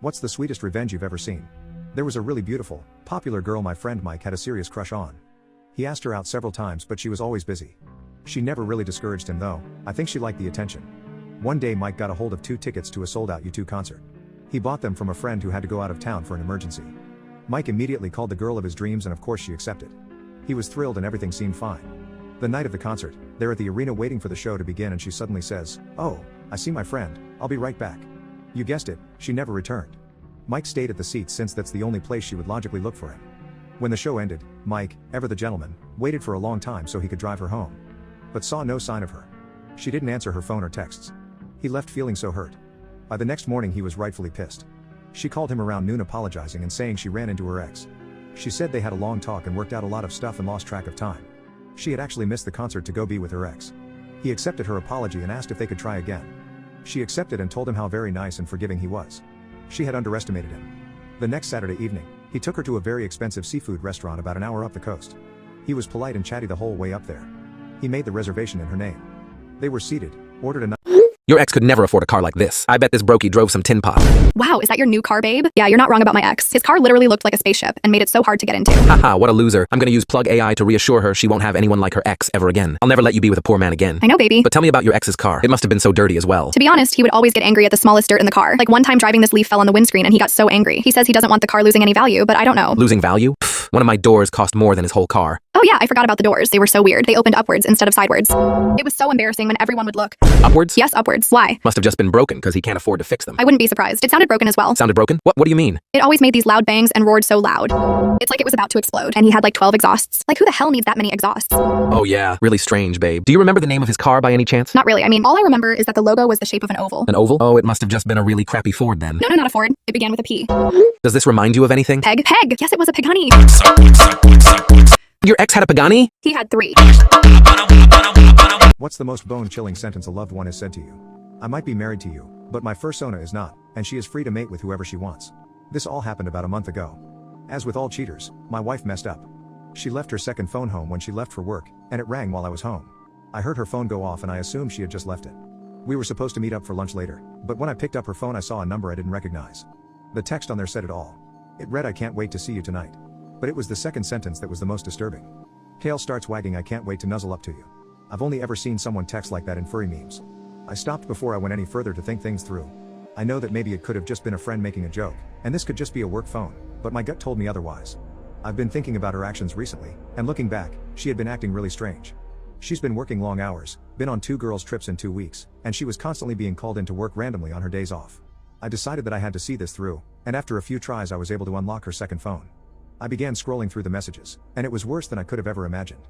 What's the sweetest revenge you've ever seen? There was a really beautiful, popular girl my friend Mike had a serious crush on. He asked her out several times but she was always busy. She never really discouraged him though, I think she liked the attention. One day Mike got a hold of 2 tickets to a sold-out U2 concert. He bought them from a friend who had to go out of town for an emergency. Mike immediately called the girl of his dreams and of course she accepted. He was thrilled and everything seemed fine. The night of the concert, they're at the arena waiting for the show to begin and she suddenly says, "Oh, I see my friend, I'll be right back." You guessed it, she never returned. Mike stayed at the seats since that's the only place she would logically look for him. When the show ended, Mike, ever the gentleman, waited for a long time so he could drive her home. But saw no sign of her. She didn't answer her phone or texts. He left feeling so hurt. By the next morning he was rightfully pissed. She called him around noon apologizing and saying she ran into her ex. She said they had a long talk and worked out a lot of stuff and lost track of time. She had actually missed the concert to go be with her ex. He accepted her apology and asked if they could try again. She accepted and told him how very nice and forgiving he was. She had underestimated him. The next Saturday evening, he took her to a very expensive seafood restaurant about an hour up the coast. He was polite and chatty the whole way up there. He made the reservation in her name. They were seated, ordered a Your ex could never afford a car like this. I bet this brokey drove some tin pot. Wow, is that your new car, babe? Yeah, you're not wrong about my ex. His car literally looked like a spaceship and made it so hard to get into. Haha, what a loser. I'm gonna use Plug AI to reassure her she won't have anyone like her ex ever again. I'll never let you be with a poor man again. I know, baby. But tell me about your ex's car. It must have been so dirty as well. To be honest, he would always get angry at the smallest dirt in the car. Like one time driving this Leaf fell on the windscreen and he got so angry. He says he doesn't want the car losing any value, but I don't know. Losing value? Pfft, one of my doors cost more than his whole car. Oh yeah, I forgot about the doors. They were so weird. They opened upwards instead of sidewards. It was so embarrassing when everyone would look. Upwards? Yes, upwards. Why? Must have just been broken because he can't afford to fix them. I wouldn't be surprised. It sounded broken as well. Sounded broken? What do you mean? It always made these loud bangs and roared so loud. It's like it was about to explode, and he had like 12 exhausts. Like who the hell needs that many exhausts? Oh yeah, really strange, babe. Do you remember the name of his car by any chance? Not really. I mean, all I remember is that the logo was the shape of an oval. An oval? Oh, it must have just been a really crappy Ford then. No, not a Ford. It began with a P. Does this remind you of anything? Peg? Peg! Yes, it was a pig, honey. Your ex had a Pagani? He had 3. What's the most bone-chilling sentence a loved one has said to you? I might be married to you, but my fursona is not, and she is free to mate with whoever she wants. This all happened about a month ago. As with all cheaters, my wife messed up. She left her second phone home when she left for work, and it rang while I was home. I heard her phone go off and I assumed she had just left it. We were supposed to meet up for lunch later, but when I picked up her phone I saw a number I didn't recognize. The text on there said it all. It read, "I can't wait to see you tonight." But it was the second sentence that was the most disturbing. Tail starts wagging, I can't wait to nuzzle up to you. I've only ever seen someone text like that in furry memes. I stopped before I went any further to think things through. I know that maybe it could have just been a friend making a joke, and this could just be a work phone, but my gut told me otherwise. I've been thinking about her actions recently, and looking back, she had been acting really strange. She's been working long hours, been on 2 girls' trips in 2 weeks, and she was constantly being called into work randomly on her days off. I decided that I had to see this through, and after a few tries I was able to unlock her second phone. I began scrolling through the messages, and it was worse than I could have ever imagined.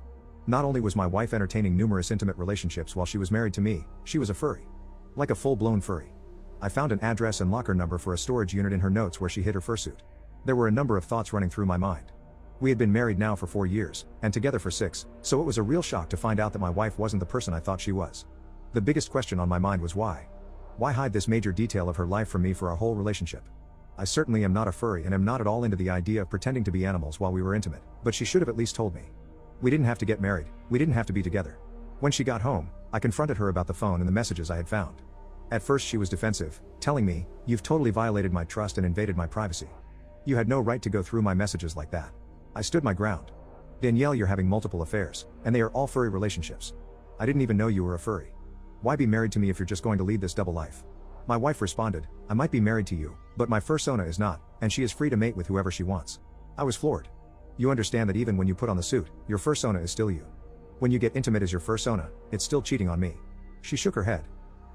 Not only was my wife entertaining numerous intimate relationships while she was married to me, she was a furry. Like a full-blown furry. I found an address and locker number for a storage unit in her notes where she hid her fursuit. There were a number of thoughts running through my mind. We had been married now for 4 years, and together for 6, so it was a real shock to find out that my wife wasn't the person I thought she was. The biggest question on my mind was why? Why hide this major detail of her life from me for our whole relationship? I certainly am not a furry and am not at all into the idea of pretending to be animals while we were intimate, but she should have at least told me. We didn't have to get married, we didn't have to be together. When she got home, I confronted her about the phone and the messages I had found. At first she was defensive, telling me, "You've totally violated my trust and invaded my privacy. You had no right to go through my messages like that." I stood my ground. "Danielle, you're having multiple affairs, and they are all furry relationships. I didn't even know you were a furry. Why be married to me if you're just going to lead this double life?" My wife responded, "I might be married to you, but my fursona is not, and she is free to mate with whoever she wants." I was floored. You understand that even when you put on the suit, your fursona is still you. When you get intimate as your fursona, it's still cheating on me. She shook her head.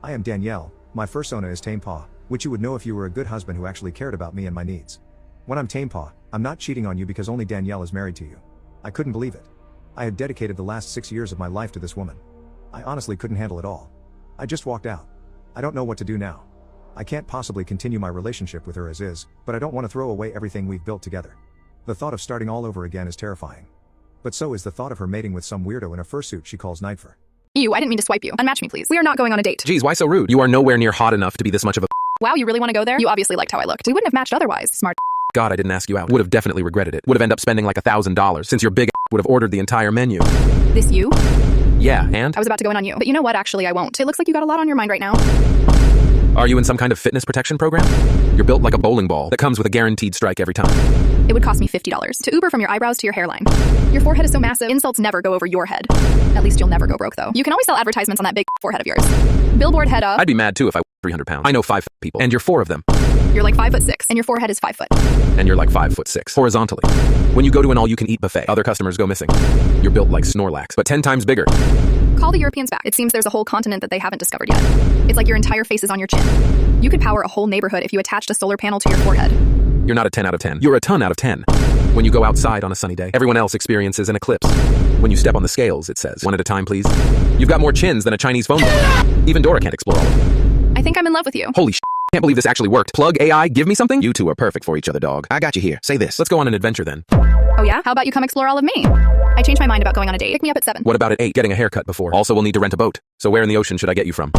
"I am Danielle, my fursona is Tame Paw, which you would know if you were a good husband who actually cared about me and my needs. When I'm Tame Paw, I'm not cheating on you because only Danielle is married to you." I couldn't believe it. I had dedicated the last 6 years of my life to this woman. I honestly couldn't handle it all. I just walked out. I don't know what to do now. I can't possibly continue my relationship with her as is, but I don't want to throw away everything we've built together. The thought of starting all over again is terrifying. But so is the thought of her mating with some weirdo in a fursuit she calls Nightfur. I didn't mean to swipe you. Unmatch me, please. We are not going on a date. Geez, why so rude? You are nowhere near hot enough to be this much of a Wow, you really want to go there? You obviously liked how I looked. We wouldn't have matched otherwise. Smart. God, I didn't ask you out. Would have definitely regretted it. Would have ended up spending like $1,000 since your big would have ordered the entire menu. This you? Yeah, and? I was about to go in on you. But you know what? Actually, I won't. It looks like you got a lot on your mind right now. Are you in some kind of fitness protection program? You're built like a bowling ball that comes with a guaranteed strike every time. It would cost me $50 to Uber from your eyebrows to your hairline. Your forehead is so massive, insults never go over your head. At least you'll never go broke, though. You can always sell advertisements on that big forehead of yours. Billboard head up. I'd be mad too if I weighed 300 pounds. I know 5 people, and you're 4 of them. You're like 5'6", and your forehead is 5 foot. And you're like 5'6", horizontally. When you go to an all-you-can-eat buffet, other customers go missing. You're built like Snorlax, but 10 times bigger. Call the Europeans back. It seems there's a whole continent that they haven't discovered yet. It's like your entire face is on your chin. You could power a whole neighborhood if you attached a solar panel to your forehead. You're not a 10 out of 10. You're a ton out of 10. When you go outside on a sunny day, everyone else experiences an eclipse. When you step on the scales, it says, 1 at a time, please. You've got more chins than a Chinese phone book. Even Dora can't explore all of them. I think I'm in love with you. Holy shit. Can't believe this actually worked. Plug AI, give me something? You two are perfect for each other, dog. I got you here. Say this. Let's go on an adventure then. Oh yeah? How about you come explore all of me? I changed my mind about going on a date. Pick me up at 7. What about at 8? Getting a haircut before. Also, we'll need to rent a boat. So where in the ocean should I get you from?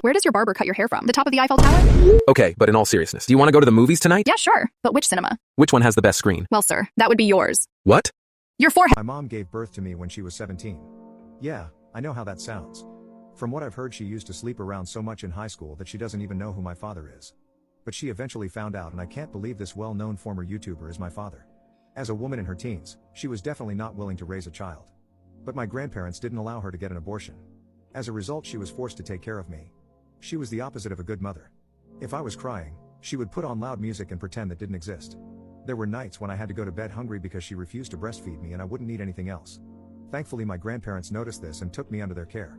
Where does your barber cut your hair from? The top of the Eiffel Tower? Okay, but in all seriousness, do you want to go to the movies tonight? Yeah, sure. But which cinema? Which one has the best screen? Well, sir, that would be yours. What? Your forehead. My mom gave birth to me when she was 17. Yeah, I know how that sounds. From what I've heard, she used to sleep around so much in high school that she doesn't even know who my father is. But she eventually found out, and I can't believe this well-known former YouTuber is my father. As a woman in her teens, she was definitely not willing to raise a child. But my grandparents didn't allow her to get an abortion. As a result, she was forced to take care of me. She was the opposite of a good mother. If I was crying, she would put on loud music and pretend that didn't exist. There were nights when I had to go to bed hungry because she refused to breastfeed me and I wouldn't eat anything else. Thankfully, my grandparents noticed this and took me under their care.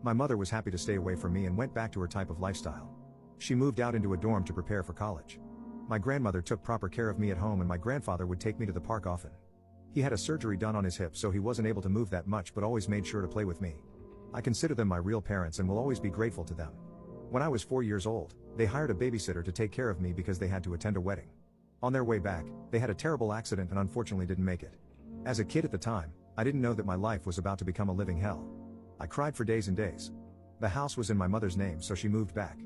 My mother was happy to stay away from me and went back to her type of lifestyle. She moved out into a dorm to prepare for college. My grandmother took proper care of me at home and my grandfather would take me to the park often. He had a surgery done on his hip, so he wasn't able to move that much, but always made sure to play with me. I consider them my real parents and will always be grateful to them. When I was 4 years old, they hired a babysitter to take care of me because they had to attend a wedding. On their way back, they had a terrible accident and unfortunately didn't make it. As a kid at the time, I didn't know that my life was about to become a living hell. I cried for days and days. The house was in my mother's name, so she moved back.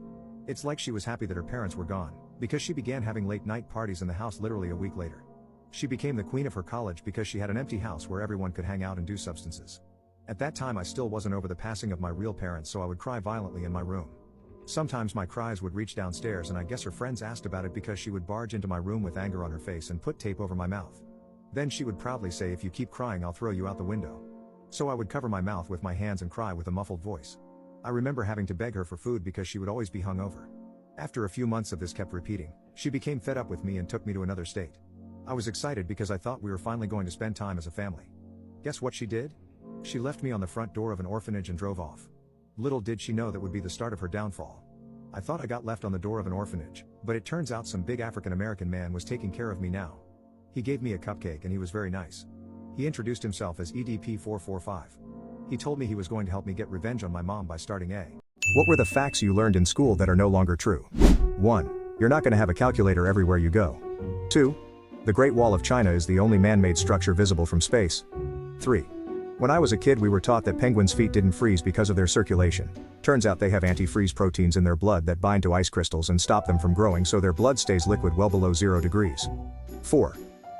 It's like she was happy that her parents were gone, because she began having late night parties in the house literally a week later. She became the queen of her college because she had an empty house where everyone could hang out and do substances. At that time I still wasn't over the passing of my real parents, so I would cry violently in my room. Sometimes my cries would reach downstairs and I guess her friends asked about it because she would barge into my room with anger on her face and put tape over my mouth. Then she would proudly say, "If you keep crying, I'll throw you out the window." So I would cover my mouth with my hands and cry with a muffled voice. I remember having to beg her for food because she would always be hungover. After a few months of this kept repeating, she became fed up with me and took me to another state. I was excited because I thought we were finally going to spend time as a family. Guess what she did? She left me on the front door of an orphanage and drove off. Little did she know that would be the start of her downfall. I thought I got left on the door of an orphanage, but it turns out some big African American man was taking care of me now. He gave me a cupcake and he was very nice. He introduced himself as EDP445. He told me he was going to help me get revenge on my mom by starting a. What were the facts you learned in school that are no longer true? 1. You're not going to have a calculator everywhere you go. 2. The Great Wall of China is the only man-made structure visible from space. 3. When I was a kid we were taught that penguins' feet didn't freeze because of their circulation. Turns out they have anti-freeze proteins in their blood that bind to ice crystals and stop them from growing, so their blood stays liquid well below 0 degrees. 4.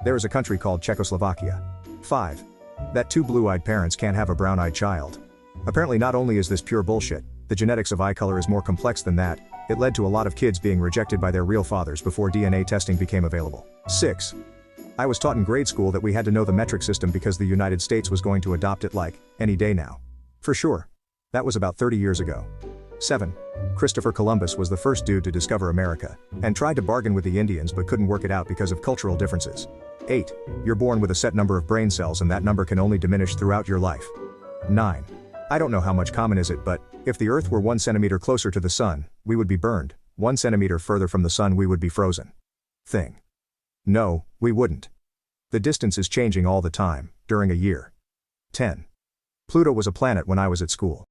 There is a country called Czechoslovakia. 5. That 2 blue-eyed parents can't have a brown-eyed child. Apparently not only is this pure bullshit, the genetics of eye color is more complex than that. It led to a lot of kids being rejected by their real fathers before DNA testing became available. 6. I was taught in grade school that we had to know the metric system because the United States was going to adopt it like any day now. For sure. That was about 30 years ago. 7. Christopher Columbus was the first dude to discover America, and tried to bargain with the Indians but couldn't work it out because of cultural differences. 8. You're born with a set number of brain cells and that number can only diminish throughout your life. 9. I don't know how much common is it, but if the Earth were 1 centimeter closer to the sun, we would be burned. 1 centimeter further from the sun we would be frozen. Thing. No, we wouldn't. The distance is changing all the time, during a year. 10. Pluto was a planet when I was at school.